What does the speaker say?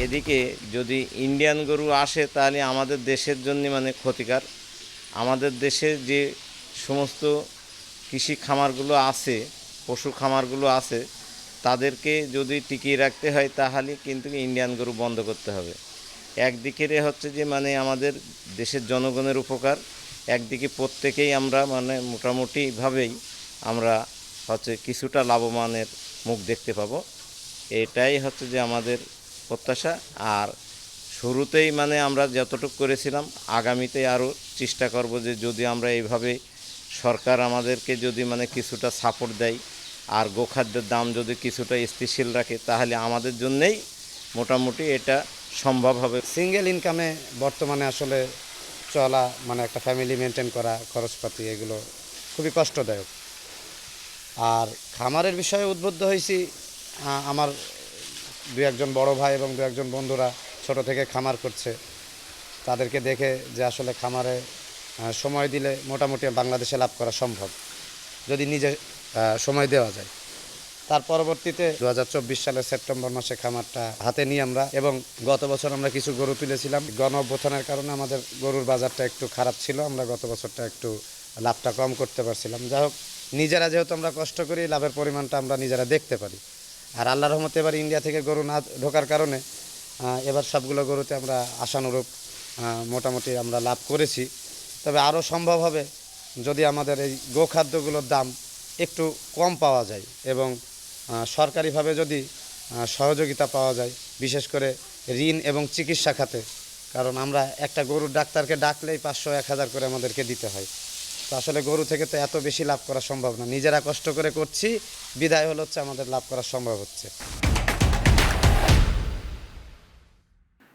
এদিকে যদি ইন্ডিয়ান গরু আসে তাহলে আমাদের দেশের জন্য মানে ক্ষতিকর। আমাদের দেশে যে সমস্ত কৃষি খামারগুলো আছে, পশু খামারগুলো আছে, তাদেরকে যদি টিকিয়ে রাখতে হয় তাহলে কিন্তু ইন্ডিয়ান গরু বন্ধ করতে হবে। একদিকে হচ্ছে যে মানে আমাদের দেশের জনগণের উপকার, একদিকে প্রত্যেকেই আমরা মানে মোটামুটিভাবেই আমরা হচ্ছে কিছুটা লাভবানের মুখ দেখতে পাবো। এটাই হচ্ছে যে আমাদের প্রত্যাশা। আর শুরুতেই মানে আমরা যতটুকু করেছিলাম, আগামীতে আরও চেষ্টা করব যে যদি আমরা এইভাবে সরকার আমাদেরকে যদি মানে কিছুটা সাপোর্ট দেয় আর গোখাদ্যের দাম যদি কিছুটা স্থিতিশীল রাখে তাহলে আমাদের জন্যেই মোটামুটি এটা সম্ভব হবে। সিঙ্গেল ইনকামে বর্তমানে আসলে চলা মানে একটা ফ্যামিলি মেনটেন করা, খরচপাতি এগুলো খুবই কষ্টদায়ক। আর খামারের বিষয়ে উদ্বুদ্ধ হয়েছি আমার দু একজন বড় ভাই এবং দু একজন বন্ধুরা ছোট থেকে খামার করছে, তাদেরকে দেখে যে আসলে খামারে সময় দিলে মোটামুটি বাংলাদেশে লাভ করা সম্ভব যদি নিজে সময় দেওয়া যায়। তার পরবর্তীতে 2024 সালের সেপ্টেম্বর মাসে খামারটা হাতে নিই আমরা, এবং গত বছর আমরা কিছু গরু তুলেছিলাম। গণ অভ্যুত্থানের কারণে আমাদের গরুর বাজারটা একটু খারাপ ছিল, আমরা গত বছরটা একটু লাভটা কম করতে পারছিলাম। যাই হোক, নিজেরা যেহেতু আমরা কষ্ট করি, লাভের পরিমাণটা আমরা নিজেরা দেখতে পারি। আর আল্লাহর রহমতে এবার ইন্ডিয়া থেকে গরু না ঢোকার কারণে এবার সবগুলো গরুতে আমরা আশানুরূপ মোটামুটি আমরা লাভ করেছি। তবে আরও সম্ভব হবে যদি আমাদের এই গোখাদ্যগুলোর দাম একটু কম পাওয়া যায় এবং সরকারিভাবে যদি সহযোগিতা পাওয়া যায়, বিশেষ করে ঋণ এবং চিকিৎসা খাতে। কারণ আমরা একটা গরুর ডাক্তারকে ডাকলেই 500-1000 করে আমাদেরকে দিতে হয়। তো আসলে গরু থেকে তো এত বেশি লাভ করা সম্ভব না, নিজেরা কষ্ট করে করছি বিধায় হচ্ছে আমাদের লাভ করা সম্ভব হচ্ছে।